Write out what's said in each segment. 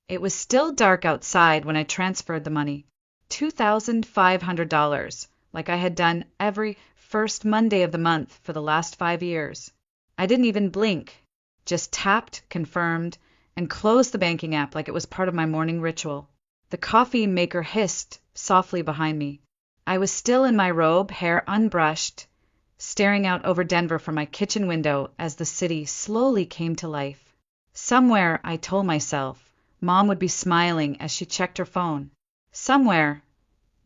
It was still dark outside when I transferred the money. $2,500, like I had done every first Monday of the month for the last 5 years. I didn't even blink, just tapped, confirmed, and closed the banking app like it was part of my morning ritual. The coffee maker hissed softly behind me. I was still in my robe, hair unbrushed, staring out over Denver from my kitchen window as the city slowly came to life. Somewhere, I told myself, Mom would be smiling as she checked her phone. Somewhere,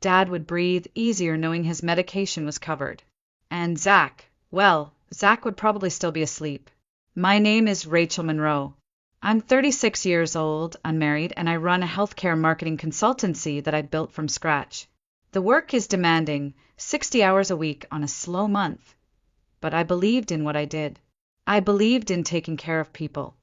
Dad would breathe easier knowing his medication was covered. And Zach would probably still be asleep. My name is Rachel Monroe. I'm 36 years old, unmarried, and I run a healthcare marketing consultancy that I built from scratch. The work is demanding, 60 hours a week on a slow month. But I believed in what I did. I believed in taking care of people.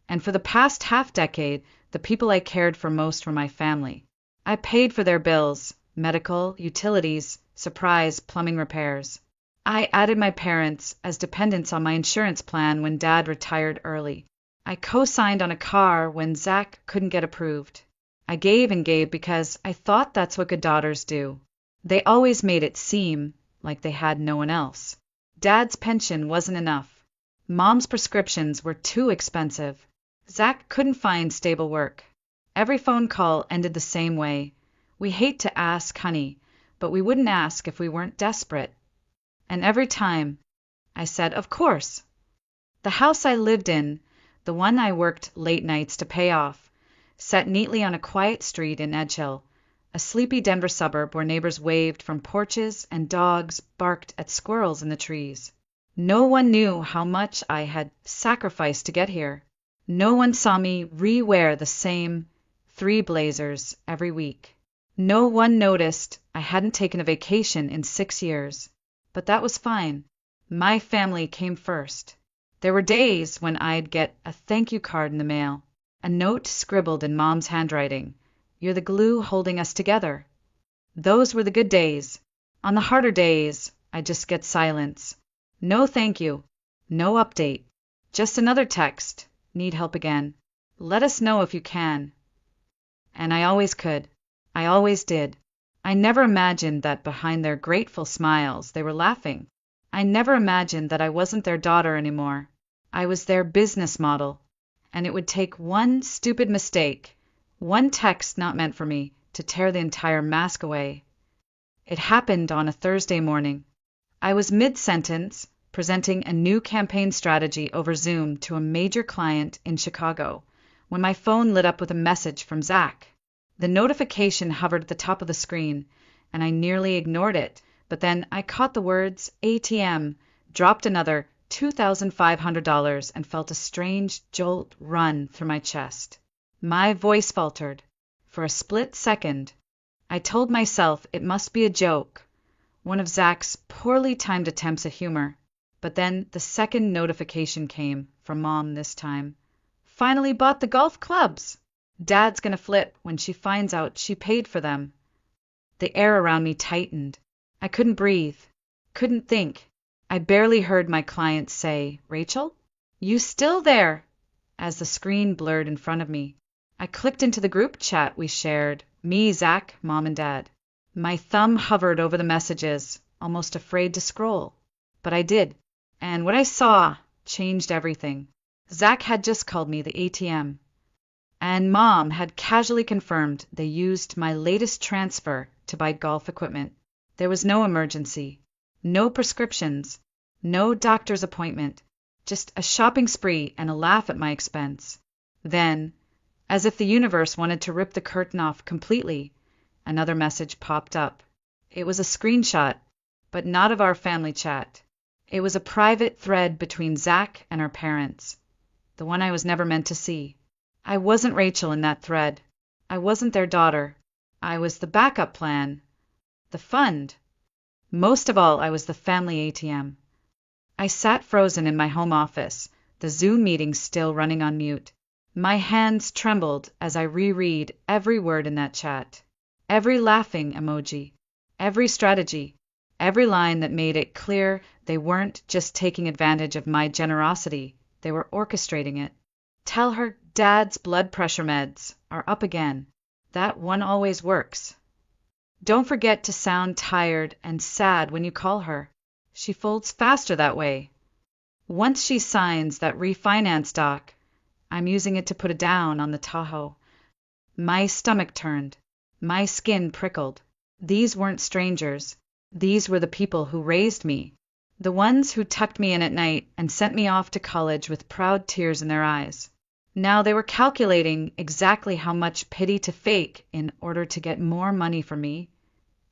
And for the past half-decade, the people I cared for most were my family. I paid for their bills, medical, utilities, surprise plumbing repairs. I added my parents as dependents on my insurance plan when Dad retired early. I co-signed on a car when Zach couldn't get approved. I gave and gave because I thought that's what good daughters do. They always made it seem like they had no one else. Dad's pension wasn't enough. Mom's prescriptions were too expensive. Zach couldn't find stable work. Every phone call ended the same way. We hate to ask, honey, but we wouldn't ask if we weren't desperate. And every time, I said, of course. The house I lived in, the one I worked late nights to pay off, sat neatly on a quiet street in Edge Hill, a sleepy Denver suburb where neighbors waved from porches and dogs barked at squirrels in the trees. No one knew how much I had sacrificed to get here. No one saw me re-wear the same 3 blazers every week. No one noticed I hadn't taken a vacation in 6 years. But that was fine. My family came first. There were days when I'd get a thank you card in the mail, a note scribbled in Mom's handwriting. You're the glue holding us together. Those were the good days. On the harder days, I'd just get silence. No thank you. No update. Just another text. Need help again. Let us know if you can. And I always could. I always did. I never imagined that behind their grateful smiles they were laughing. I never imagined that I wasn't their daughter anymore. I was their business model. And it would take one stupid mistake, one text not meant for me, to tear the entire mask away. It happened on a Thursday morning. I was mid-sentence, presenting a new campaign strategy over Zoom to a major client in Chicago, when my phone lit up with a message from Zach. The notification hovered at the top of the screen, and I nearly ignored it, but then I caught the words ATM, dropped another $2,500, and felt a strange jolt run through my chest. My voice faltered. For a split second, I told myself it must be a joke, one of Zach's poorly timed attempts at humor. But then the second notification came, from Mom this time. Finally bought the golf clubs! Dad's gonna flip when she finds out she paid for them. The air around me tightened. I couldn't breathe, couldn't think. I barely heard my client say, Rachel? You still there? As the screen blurred in front of me. I clicked into the group chat we shared, me, Zach, Mom, and Dad. My thumb hovered over the messages, almost afraid to scroll. But I did, and what I saw changed everything. Zach had just called me the ATM. And Mom had casually confirmed they used my latest transfer to buy golf equipment. There was no emergency, no prescriptions, no doctor's appointment, just a shopping spree and a laugh at my expense. Then, as if the universe wanted to rip the curtain off completely, another message popped up. It was a screenshot, but not of our family chat. It was a private thread between Zach and our parents, the one I was never meant to see. I wasn't Rachel in that thread. I wasn't their daughter. I was the backup plan, the fund. Most of all, I was the family ATM. I sat frozen in my home office, the Zoom meeting still running on mute. My hands trembled as I reread every word in that chat, every laughing emoji, every strategy, every line that made it clear they weren't just taking advantage of my generosity, they were orchestrating it. Tell her Dad's blood pressure meds are up again. That one always works. Don't forget to sound tired and sad when you call her. She folds faster that way. Once she signs that refinance doc, I'm using it to put a down on the Tahoe. My stomach turned. My skin prickled. These weren't strangers. These were the people who raised me. The ones who tucked me in at night and sent me off to college with proud tears in their eyes. Now they were calculating exactly how much pity to fake in order to get more money from me,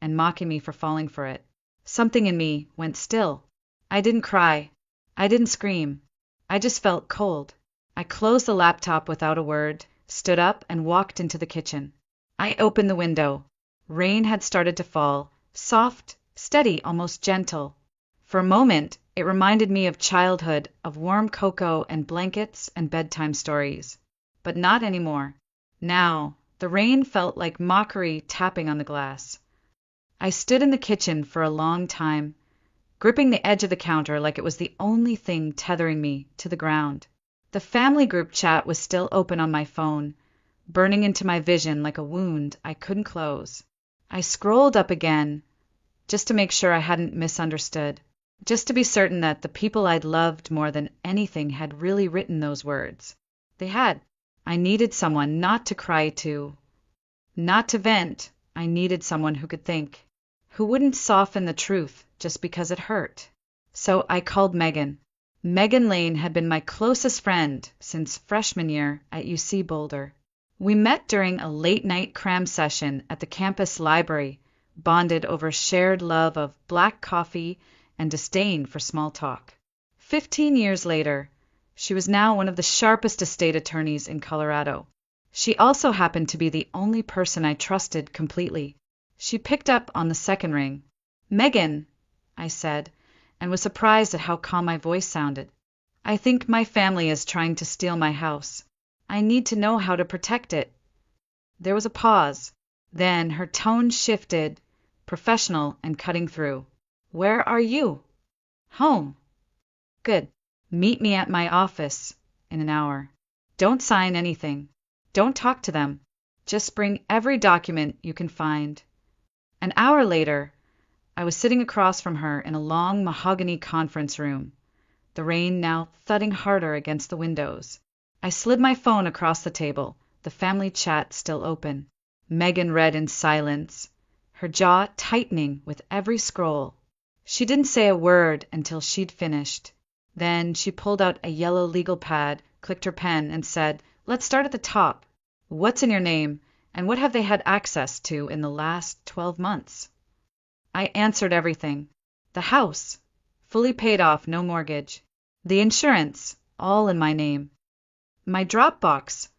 and mocking me for falling for it. Something in me went still. I didn't cry. I didn't scream. I just felt cold. I closed the laptop without a word, stood up, and walked into the kitchen. I opened the window. Rain had started to fall, soft, steady, almost gentle. For a moment, it reminded me of childhood, of warm cocoa and blankets and bedtime stories. But not anymore. Now, the rain felt like mockery tapping on the glass. I stood in the kitchen for a long time, gripping the edge of the counter like it was the only thing tethering me to the ground. The family group chat was still open on my phone, burning into my vision like a wound I couldn't close. I scrolled up again, just to make sure I hadn't misunderstood. Just to be certain that the people I'd loved more than anything had really written those words. They had. I needed someone not to cry to, not to vent. I needed someone who could think, who wouldn't soften the truth just because it hurt. So I called Megan. Megan Lane had been my closest friend since freshman year at UC Boulder. We met during a late-night cram session at the campus library, bonded over shared love of black coffee and disdain for small talk. 15 years later, she was now one of the sharpest estate attorneys in Colorado. She also happened to be the only person I trusted completely. She picked up on the second ring. "Megan," I said, and was surprised at how calm my voice sounded. "I think my family is trying to steal my house. I need to know how to protect it." There was a pause. Then her tone shifted, professional and cutting through. "Where are you?" "Home." "Good. Meet me at my office in an hour. Don't sign anything. Don't talk to them. Just bring every document you can find." An hour later, I was sitting across from her in a long mahogany conference room, the rain now thudding harder against the windows. I slid my phone across the table, the family chat still open. Megan read in silence, her jaw tightening with every scroll. She didn't say a word until she'd finished. Then she pulled out a yellow legal pad, clicked her pen, and said, "Let's start at the top. What's in your name, and what have they had access to in the last 12 months?" I answered everything. The house, fully paid off, no mortgage. The insurance, all in my name. My Dropbox,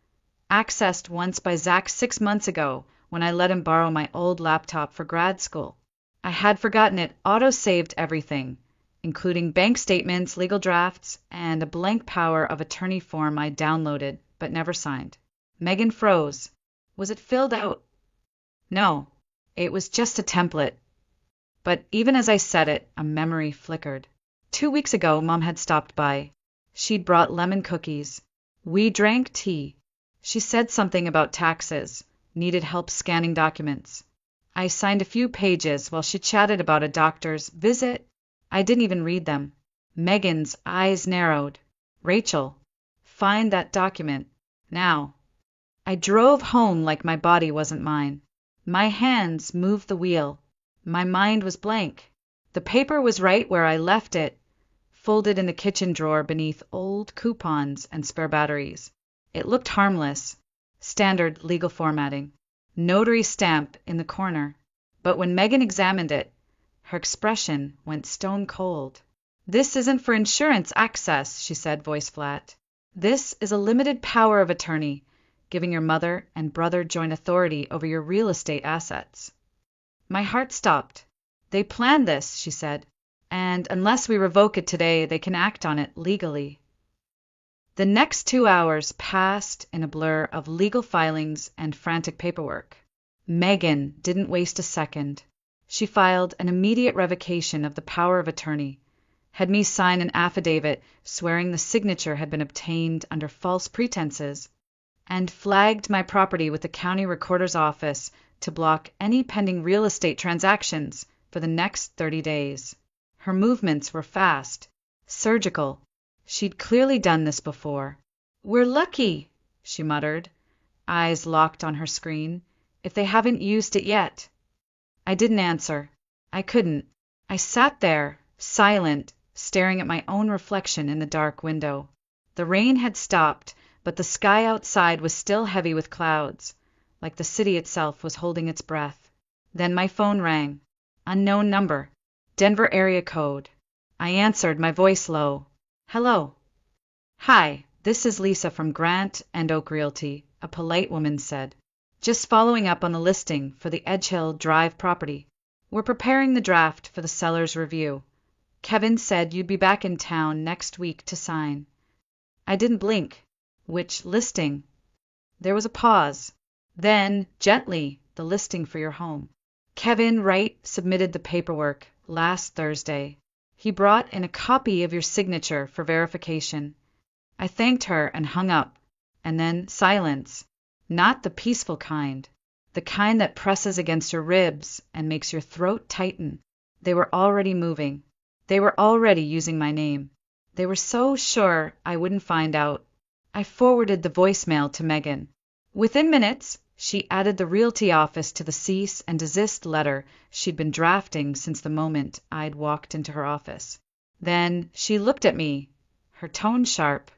accessed once by Zach 6 months ago when I let him borrow my old laptop for grad school. I had forgotten it auto-saved everything, including bank statements, legal drafts, and a blank power of attorney form I downloaded but never signed. Megan froze. Was it filled out? No, it was just a template. But even as I said it, a memory flickered. 2 weeks ago, Mom had stopped by. She'd brought lemon cookies. We drank tea. She said something about taxes, needed help scanning documents. I signed a few pages while she chatted about a doctor's visit. I didn't even read them. Megan's eyes narrowed. "Rachel, find that document. Now." I drove home like my body wasn't mine. My hands moved the wheel. My mind was blank. The paper was right where I left it, folded in the kitchen drawer beneath old coupons and spare batteries. It looked harmless. Standard legal formatting. Notary stamp in the corner. But when Megan examined it, her expression went stone cold. "This isn't for insurance access," she said, voice flat. "This is a limited power of attorney, giving your mother and brother joint authority over your real estate assets." My heart stopped. "They planned this," she said, "and unless we revoke it today, they can act on it legally." The next 2 hours passed in a blur of legal filings and frantic paperwork. Megan didn't waste a second. She filed an immediate revocation of the power of attorney, had me sign an affidavit swearing the signature had been obtained under false pretenses, and flagged my property with the county recorder's office to block any pending real estate transactions for the next 30 days. Her movements were fast, surgical. She'd clearly done this before. "We're lucky," she muttered, eyes locked on her screen, "if they haven't used it yet." I didn't answer. I couldn't. I sat there, silent, staring at my own reflection in the dark window. The rain had stopped, but the sky outside was still heavy with clouds, like the city itself was holding its breath. Then my phone rang. Unknown number. Denver area code. I answered, my voice low. "Hello." "Hi, this is Lisa from Grant and Oak Realty," a polite woman said. "Just following up on the listing for the Edge Hill Drive property. We're preparing the draft for the seller's review. Kevin said you'd be back in town next week to sign." I didn't blink. "Which listing?" There was a pause. Then, gently, "The listing for your home. Kevin Wright submitted the paperwork last Thursday. He brought in a copy of your signature for verification." I thanked her and hung up. And then silence. Not the peaceful kind. The kind that presses against your ribs and makes your throat tighten. They were already moving. They were already using my name. They were so sure I wouldn't find out. I forwarded the voicemail to Megan. Within minutes, she added the realty office to the cease and desist letter she'd been drafting since the moment I'd walked into her office. Then she looked at me, her tone sharp.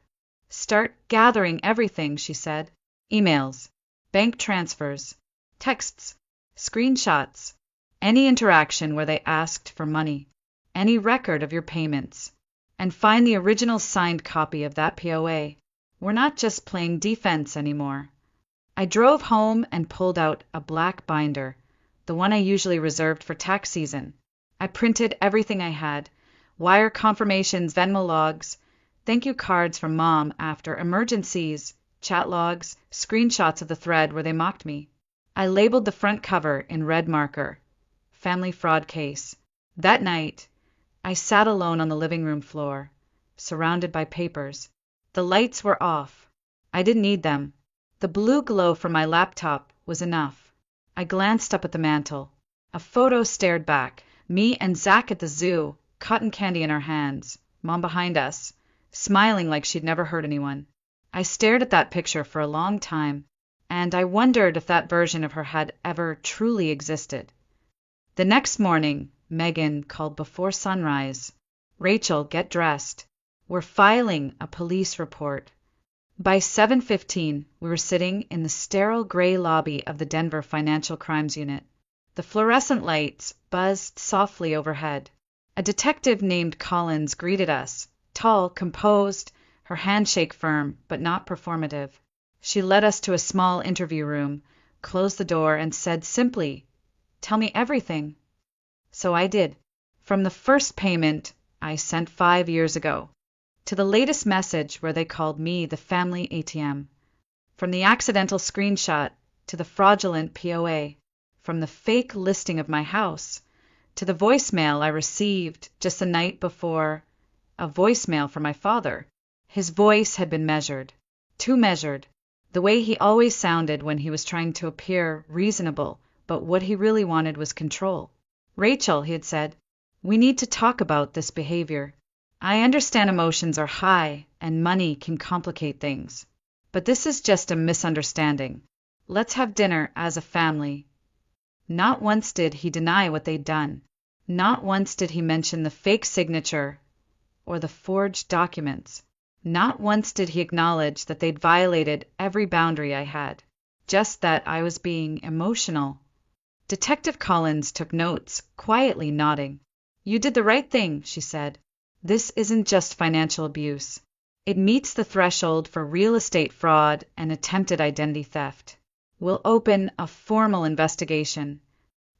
"Start gathering everything," she said. "Emails, bank transfers, texts, screenshots, any interaction where they asked for money, any record of your payments. And find the original signed copy of that POA. We're not just playing defense anymore." I drove home and pulled out a black binder, the one I usually reserved for tax season. I printed everything I had: wire confirmations, Venmo logs, thank you cards from Mom after emergencies, chat logs, screenshots of the thread where they mocked me. I labeled the front cover in red marker, "Family Fraud Case." That night, I sat alone on the living room floor, surrounded by papers. The lights were off. I didn't need them. The blue glow from my laptop was enough. I glanced up at the mantel. A photo stared back, me and Zach at the zoo, cotton candy in our hands, Mom behind us, smiling like she'd never hurt anyone. I stared at that picture for a long time, and I wondered if that version of her had ever truly existed. The next morning, Megan called before sunrise. "Rachel, get dressed. We're filing a police report." By 7:15, we were sitting in the sterile gray lobby of the Denver Financial Crimes Unit. The fluorescent lights buzzed softly overhead. A detective named Collins greeted us, tall, composed, her handshake firm but not performative. She led us to a small interview room, closed the door, and said simply, "Tell me everything." So I did. From the first payment I sent 5 years ago, to the latest message where they called me the family ATM, from the accidental screenshot to the fraudulent POA, from the fake listing of my house to the voicemail I received just the night before, a voicemail from my father. His voice had been measured, too measured, the way he always sounded when he was trying to appear reasonable, but what he really wanted was control. "Rachel," he had said, "we need to talk about this behavior. I understand emotions are high and money can complicate things, but this is just a misunderstanding. Let's have dinner as a family." Not once did he deny what they'd done. Not once did he mention the fake signature or the forged documents. Not once did he acknowledge that they'd violated every boundary I had, just that I was being emotional. Detective Collins took notes, quietly nodding. "You did the right thing," she said. "This isn't just financial abuse. It meets the threshold for real estate fraud and attempted identity theft. We'll open a formal investigation."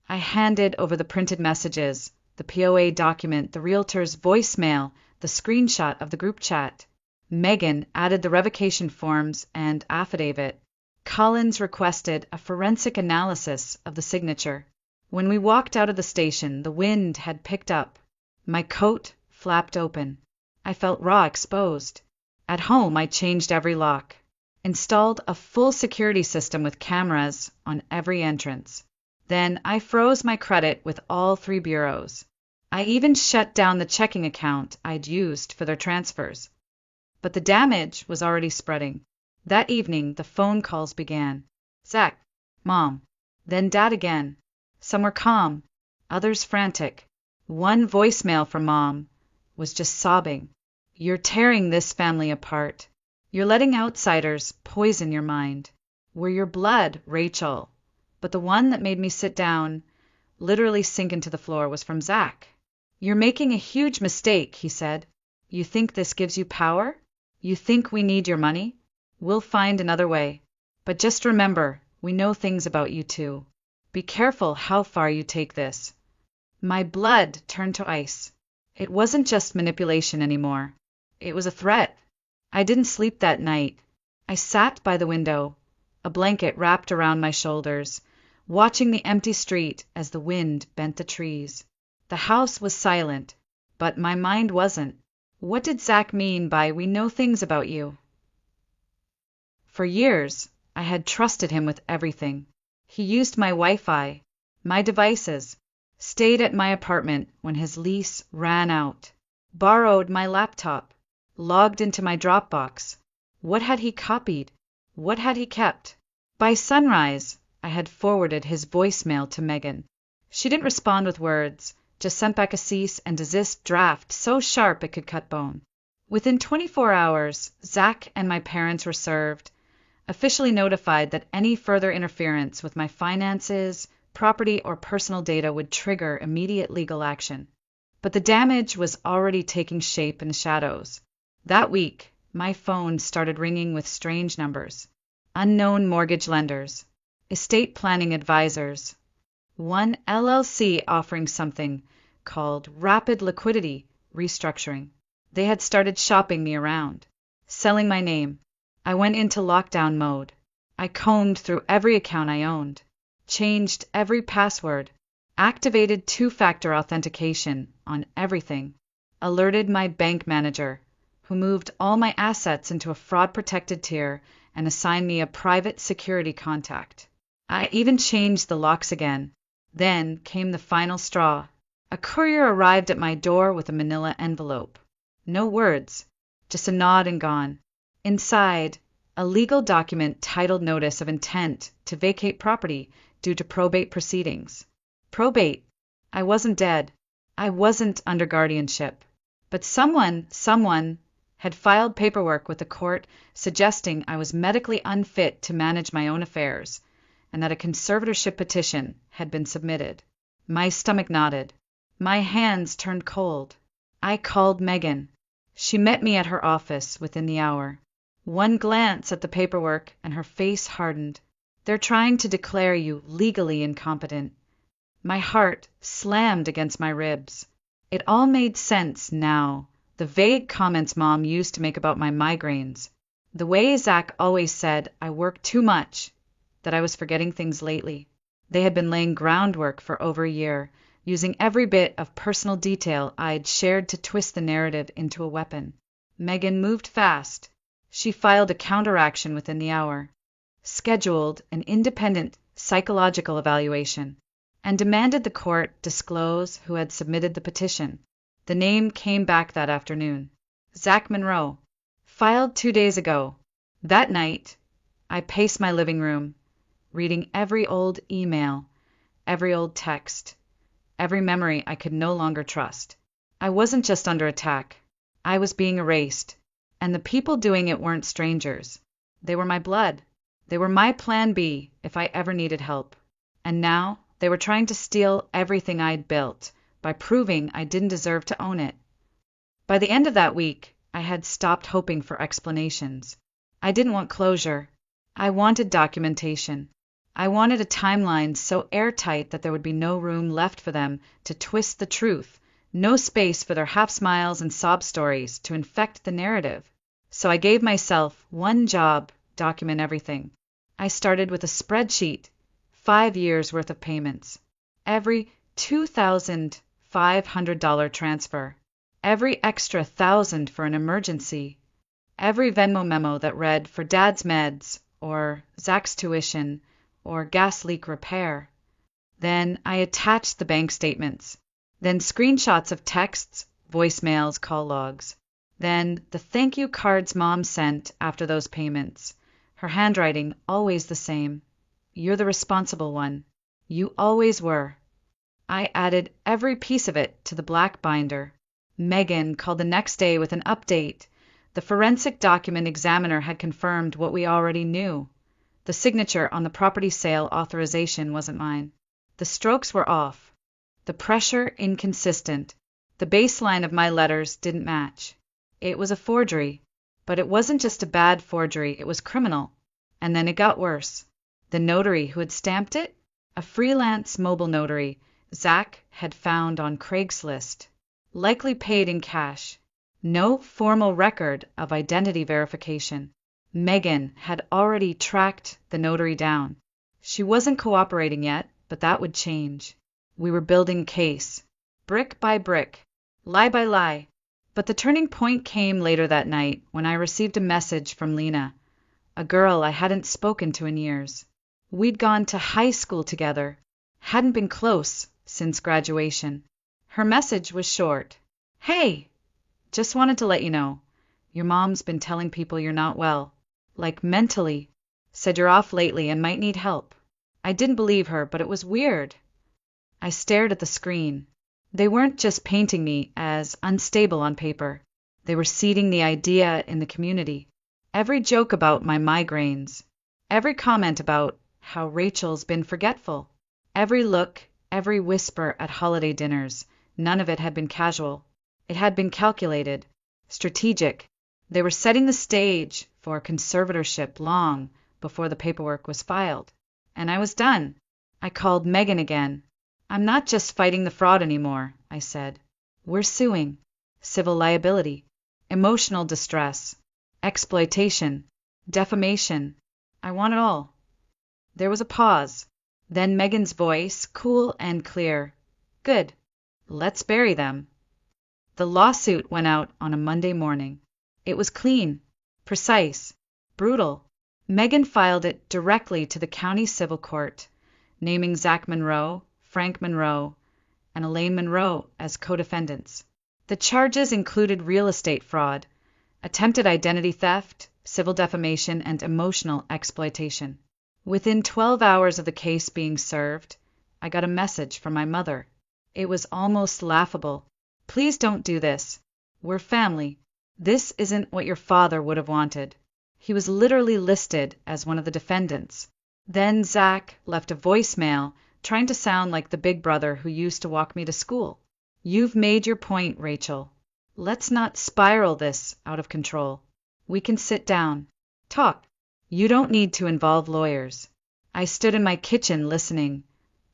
I handed over the printed messages, the POA document, the realtor's voicemail, the screenshot of the group chat. Megan added the revocation forms and affidavit. Collins requested a forensic analysis of the signature. When we walked out of the station, the wind had picked up. My coat flapped open. I felt raw, exposed. At home, I changed every lock. installed a full security system with cameras on every entrance. Then I froze my credit with all 3 bureaus. I even shut down the checking account I'd used for their transfers. But the damage was already spreading. That evening, the phone calls began. Zach, Mom, then Dad again. Some were calm, others frantic. One voicemail from Mom was just sobbing. You're tearing this family apart. You're letting outsiders poison your mind. We're your blood, Rachel. But the one that made me sit down, literally sink into the floor, was from Zach. You're making a huge mistake, he said. You think this gives you power? You think we need your money? We'll find another way. But just remember, we know things about you too. Be careful how far you take this. My blood turned to ice. It wasn't just manipulation anymore. It was a threat. I didn't sleep that night. I sat by the window, a blanket wrapped around my shoulders, watching the empty street as the wind bent the trees. The house was silent, but my mind wasn't. What did Zach mean by "we know things about you"? For years, I had trusted him with everything. He used my Wi-Fi, my devices, stayed at my apartment when his lease ran out, borrowed my laptop, logged into my Dropbox. What had he copied? What had he kept? By sunrise, I had forwarded his voicemail to Megan. She didn't respond with words, just sent back a cease and desist draft so sharp it could cut bone. Within 24 hours, Zach and my parents were served, officially notified that any further interference with my finances, property, or personal data would trigger immediate legal action. But the damage was already taking shape in the shadows. That week, my phone started ringing with strange numbers. Unknown mortgage lenders, estate planning advisors, one LLC offering something called rapid liquidity restructuring. They had started shopping me around, selling my name. I went into lockdown mode. I combed through every account I owned, changed every password, activated 2-factor authentication on everything, alerted my bank manager, who moved all my assets into a fraud-protected tier and assigned me a private security contact. I even changed the locks again. Then came the final straw. A courier arrived at my door with a manila envelope. No words, just a nod and gone. Inside, a legal document titled Notice of Intent to Vacate Property Due to Probate Proceedings. Probate. I wasn't dead. I wasn't under guardianship. But someone had filed paperwork with the court suggesting I was medically unfit to manage my own affairs, and that a conservatorship petition had been submitted. My stomach knotted. My hands turned cold. I called Megan. She met me at her office within the hour. One glance at the paperwork and her face hardened. They're trying to declare you legally incompetent. My heart slammed against my ribs. It all made sense now. The vague comments Mom used to make about my migraines. The way Zach always said I worked too much, that I was forgetting things lately. They had been laying groundwork for over a year, using every bit of personal detail I'd shared to twist the narrative into a weapon. Megan moved fast. She filed a counteraction within the hour, scheduled an independent psychological evaluation, and demanded the court disclose who had submitted the petition. The name came back that afternoon. Zach Monroe. Filed 2 days ago. That night, I paced my living room, reading every old email, every old text, every memory I could no longer trust. I wasn't just under attack. I was being erased. And the people doing it weren't strangers. They were my blood. They were my plan B if I ever needed help. And now they were trying to steal everything I'd built by proving I didn't deserve to own it. By the end of that week, I had stopped hoping for explanations. I didn't want closure. I wanted documentation. I wanted a timeline so airtight that there would be no room left for them to twist the truth, no space for their half-smiles and sob stories to infect the narrative. So I gave myself one job: document everything. I started with a spreadsheet, 5 years' worth of payments, every $2,500 transfer, every extra $1,000 for an emergency, Every Venmo memo that read for Dad's meds, or Zach's tuition, or gas leak repair. Then I attached the bank statements. Then screenshots of texts, voicemails, call logs. Then the thank you cards Mom sent after those payments. Her handwriting always the same. You're the responsible one. You always were. I added every piece of it to the black binder. Megan called the next day with an update. The forensic document examiner had confirmed what we already knew. The signature on the property sale authorization wasn't mine. The strokes were off. The pressure inconsistent. The baseline of my letters didn't match. It was a forgery. But it wasn't just a bad forgery, it was criminal. And then it got worse. The notary who had stamped it? A freelance mobile notary Zach had found on Craigslist. Likely paid in cash. No formal record of identity verification. Megan had already tracked the notary down. She wasn't cooperating yet, but that would change. We were building case, brick by brick, lie by lie. But the turning point came later that night when I received a message from Lena, a girl I hadn't spoken to in years. We'd gone to high school together, hadn't been close since graduation. Her message was short. Hey! Just wanted to let you know. Your mom's been telling people you're not well. Like mentally. Said you're off lately and might need help. I didn't believe her, but it was weird. I stared at the screen. They weren't just painting me as unstable on paper. They were seeding the idea in the community. Every joke about my migraines. Every comment about how Rachel's been forgetful. Every look, every whisper at holiday dinners. None of it had been casual. It had been calculated, strategic. They were setting the stage for conservatorship long before the paperwork was filed. And I was done. I called Megan again. I'm not just fighting the fraud anymore, I said. We're suing. Civil liability, emotional distress, exploitation, defamation. I want it all. There was a pause. Then Megan's voice, cool and clear. Good. Let's bury them. The lawsuit went out on a Monday morning. It was clean, precise, brutal. Megan filed it directly to the county civil court, naming Zach Monroe, Frank Monroe, and Elaine Monroe as co-defendants. The charges included real estate fraud, attempted identity theft, civil defamation, and emotional exploitation. Within 12 hours of the case being served, I got a message from my mother. It was almost laughable. Please don't do this. We're family. This isn't what your father would have wanted. He was literally listed as one of the defendants. Then Zach left a voicemail trying to sound like the big brother who used to walk me to school. You've made your point, Rachel. Let's not spiral this out of control. We can sit down. Talk. You don't need to involve lawyers. I stood in my kitchen listening,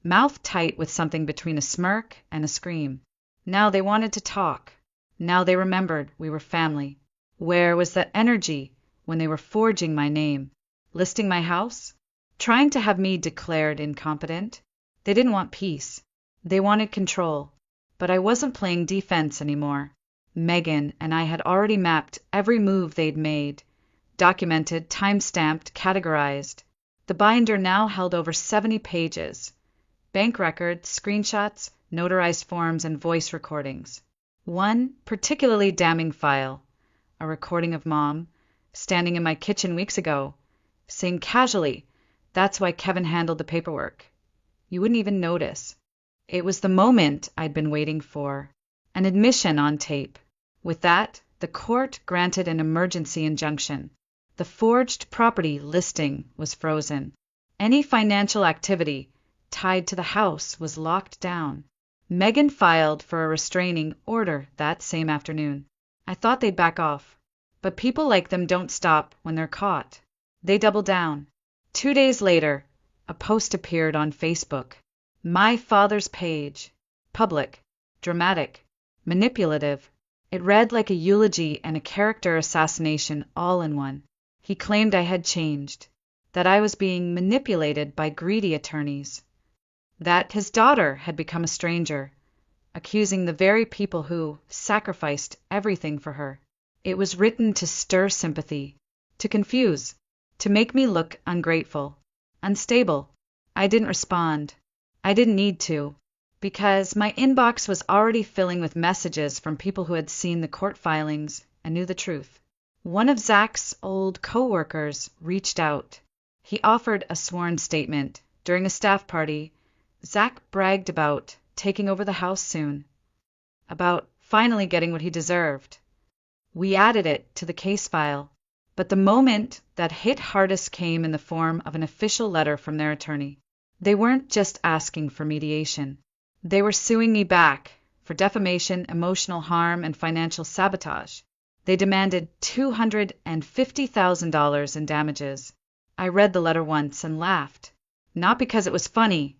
mouth tight with something between a smirk and a scream. Now they wanted to talk. Now they remembered we were family. Where was that energy when they were forging my name, listing my house, trying to have me declared incompetent? They didn't want peace. They wanted control. But I wasn't playing defense anymore. Megan and I had already mapped every move they'd made, documented, time-stamped, categorized. The binder now held over 70 pages. Bank records, screenshots, notarized forms, and voice recordings. One particularly damning file, a recording of Mom, standing in my kitchen weeks ago, saying casually, "That's why Kevin handled the paperwork." You wouldn't even notice. It was the moment I'd been waiting for, an admission on tape. With that, the court granted an emergency injunction. The forged property listing was frozen. Any financial activity tied to the house was locked down. Megan filed for a restraining order that same afternoon. I thought they'd back off. But people like them don't stop when they're caught. They double down. 2 days later, a post appeared on Facebook. My father's page. Public. Dramatic. Manipulative. It read like a eulogy and a character assassination all in one. He claimed I had changed. That I was being manipulated by greedy attorneys. That his daughter had become a stranger, accusing the very people who sacrificed everything for her. It was written to stir sympathy, to confuse, to make me look ungrateful, unstable. I didn't respond. I didn't need to, because my inbox was already filling with messages from people who had seen the court filings and knew the truth. One of Zach's old coworkers reached out. He offered a sworn statement. During a staff party, Zach bragged about taking over the house soon, about finally getting what he deserved. We added it to the case file, but the moment that hit hardest came in the form of an official letter from their attorney. They weren't just asking for mediation. They were suing me back for defamation, emotional harm, and financial sabotage. They demanded $250,000 in damages. I read the letter once and laughed, not because it was funny,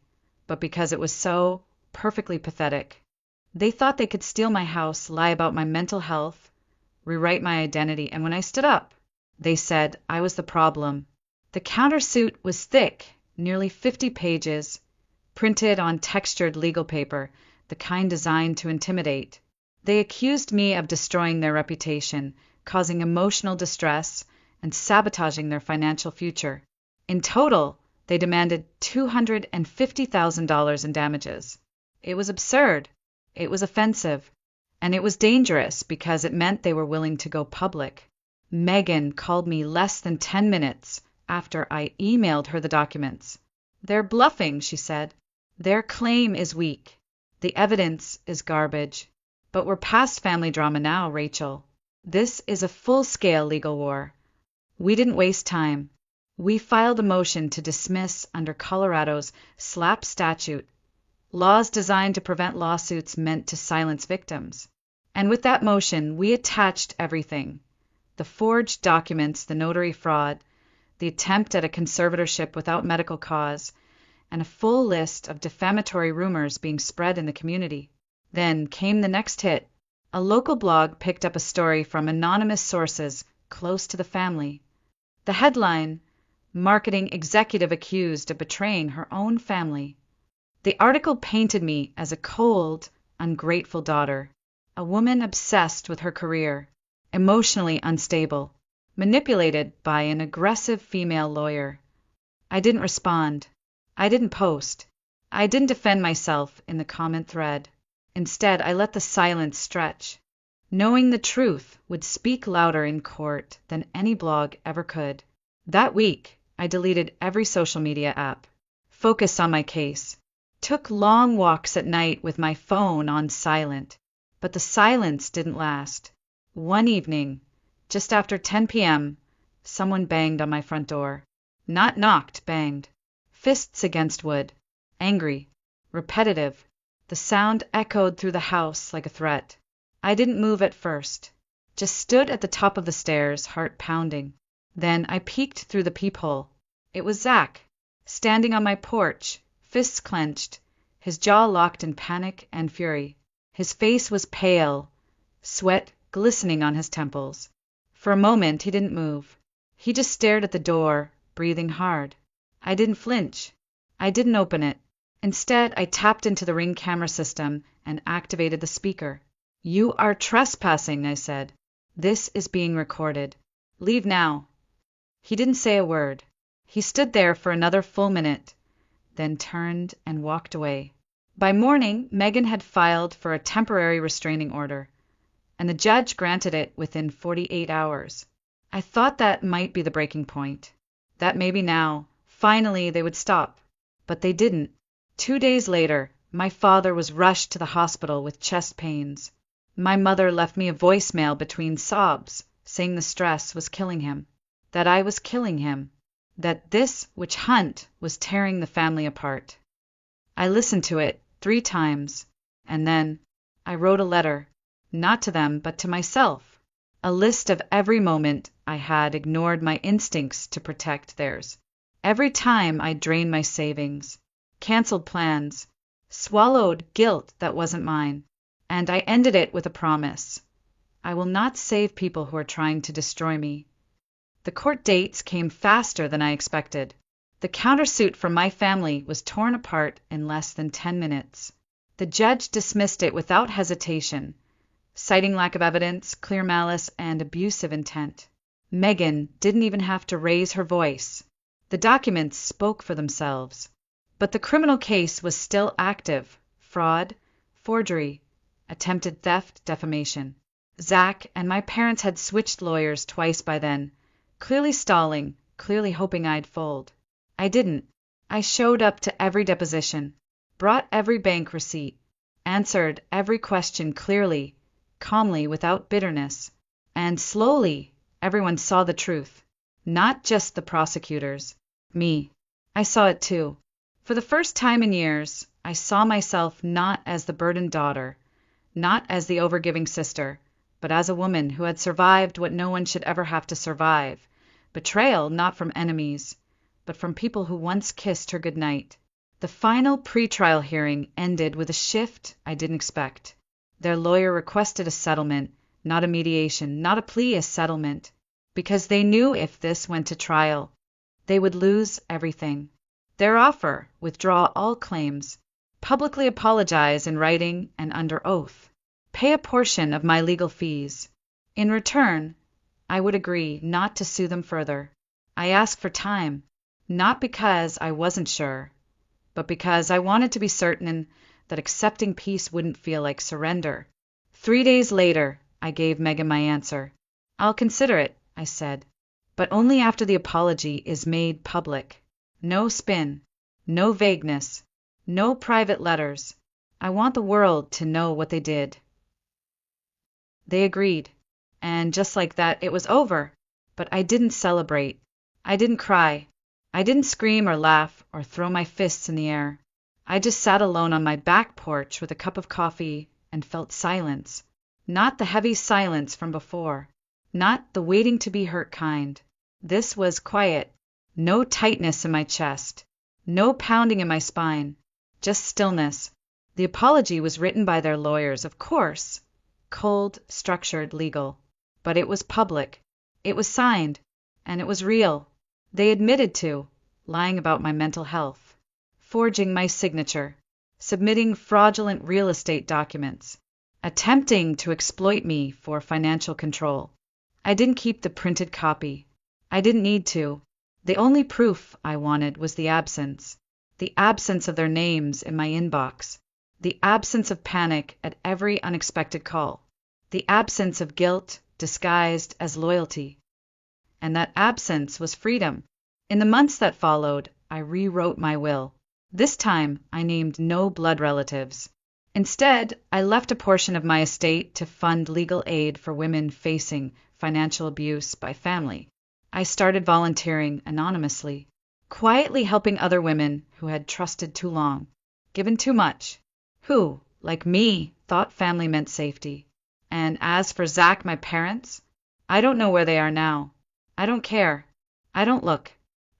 but because it was so perfectly pathetic. They thought they could steal my house, lie about my mental health, rewrite my identity, and when I stood up, they said I was the problem. The countersuit was thick, nearly 50 pages, printed on textured legal paper, the kind designed to intimidate. They accused me of destroying their reputation, causing emotional distress, and sabotaging their financial future. In total, they demanded $250,000 in damages. It was absurd, it was offensive, and it was dangerous because it meant they were willing to go public. Megan called me less than 10 minutes after I emailed her the documents. "They're bluffing," she said. "Their claim is weak. The evidence is garbage. But we're past family drama now, Rachel. This is a full-scale legal war. We didn't waste time. We filed a motion to dismiss under Colorado's SLAPP statute, laws designed to prevent lawsuits meant to silence victims. And with that motion, we attached everything: the forged documents, the notary fraud, the attempt at a conservatorship without medical cause, and a full list of defamatory rumors being spread in the community. Then came the next hit. A local blog picked up a story from anonymous sources close to the family. The headline: Marketing Executive Accused of Betraying Her Own Family. The article painted me as a cold, ungrateful daughter, a woman obsessed with her career, emotionally unstable, manipulated by an aggressive female lawyer. I didn't respond. I didn't post. I didn't defend myself in the comment thread. Instead, I let the silence stretch, knowing the truth would speak louder in court than any blog ever could. That week, I deleted every social media app, focused on my case, took long walks at night with my phone on silent. But the silence didn't last. One evening, just after 10 p.m., someone banged on my front door. Not knocked, banged. Fists against wood. Angry. Repetitive. The sound echoed through the house like a threat. I didn't move at first, just stood at the top of the stairs, heart pounding. Then I peeked through the peephole. It was Zach, standing on my porch, fists clenched, his jaw locked in panic and fury. His face was pale, sweat glistening on his temples. For a moment he didn't move. He just stared at the door, breathing hard. I didn't flinch. I didn't open it. Instead, I tapped into the Ring camera system and activated the speaker. "You are trespassing," I said. "This is being recorded. Leave now." He didn't say a word. He stood there for another full minute, then turned and walked away. By morning, Megan had filed for a temporary restraining order, and the judge granted it within 48 hours. I thought that might be the breaking point, that maybe now, finally, they would stop. But they didn't. 2 days later, my father was rushed to the hospital with chest pains. My mother left me a voicemail between sobs, saying the stress was killing him, that I was killing him, that this witch hunt was tearing the family apart. I listened to it 3 times, and then I wrote a letter, not to them, but to myself, a list of every moment I had ignored my instincts to protect theirs. Every time I drained my savings, canceled plans, swallowed guilt that wasn't mine, and I ended it with a promise. I will not save people who are trying to destroy me. The court dates came faster than I expected. The countersuit from my family was torn apart in less than 10 minutes. The judge dismissed it without hesitation, citing lack of evidence, clear malice, and abusive intent. Megan didn't even have to raise her voice. The documents spoke for themselves. But the criminal case was still active: fraud, forgery, attempted theft, defamation. Zach and my parents had switched lawyers twice by then, clearly stalling, clearly hoping I'd fold. I didn't. I showed up to every deposition, brought every bank receipt, answered every question clearly, calmly, without bitterness. And slowly, everyone saw the truth. Not just the prosecutors. Me. I saw it too. For the first time in years, I saw myself not as the burdened daughter, not as the overgiving sister, but as a woman who had survived what no one should ever have to survive. Betrayal not from enemies, but from people who once kissed her goodnight. The final pretrial hearing ended with a shift I didn't expect. Their lawyer requested a settlement, not a mediation, not a plea, a settlement, because they knew if this went to trial, they would lose everything. Their offer: withdraw all claims, publicly apologize in writing and under oath, pay a portion of my legal fees. In return, I would agree not to sue them further. I asked for time, not because I wasn't sure, but because I wanted to be certain that accepting peace wouldn't feel like surrender. 3 days later, I gave Megan my answer. I'll consider it, I said, but only after the apology is made public. No spin, no vagueness, no private letters. I want the world to know what they did. They agreed, and just like that, it was over. But I didn't celebrate. I didn't cry. I didn't scream or laugh or throw my fists in the air. I just sat alone on my back porch with a cup of coffee and felt silence. Not the heavy silence from before. Not the waiting to be hurt kind. This was quiet. No tightness in my chest. No pounding in my spine. Just stillness. The apology was written by their lawyers, of course. Cold, structured, legal. But it was public. It was signed. And it was real. They admitted to lying about my mental health, forging my signature, submitting fraudulent real estate documents, attempting to exploit me for financial control. I didn't keep the printed copy. I didn't need to. The only proof I wanted was the absence of their names in my inbox, the absence of panic at every unexpected call, the absence of guilt disguised as loyalty. And that absence was freedom. In the months that followed, I rewrote my will. This time, I named no blood relatives. Instead, I left a portion of my estate to fund legal aid for women facing financial abuse by family. I started volunteering anonymously, quietly helping other women who had trusted too long, given too much, who, like me, thought family meant safety. And as for Zach, my parents, I don't know where they are now. I don't care. I don't look.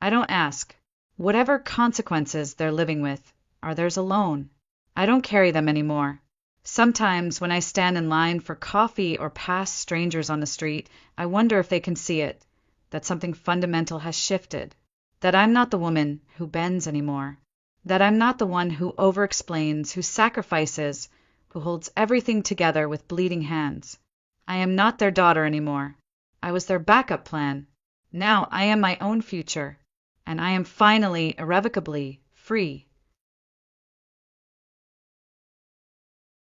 I don't ask. Whatever consequences they're living with are theirs alone. I don't carry them anymore. Sometimes when I stand in line for coffee or pass strangers on the street, I wonder if they can see it, that something fundamental has shifted, that I'm not the woman who bends anymore, that I'm not the one who over-explains, who sacrifices, who holds everything together with bleeding hands. I am not their daughter anymore. I was their backup plan. Now I am my own future, and I am finally, irrevocably free.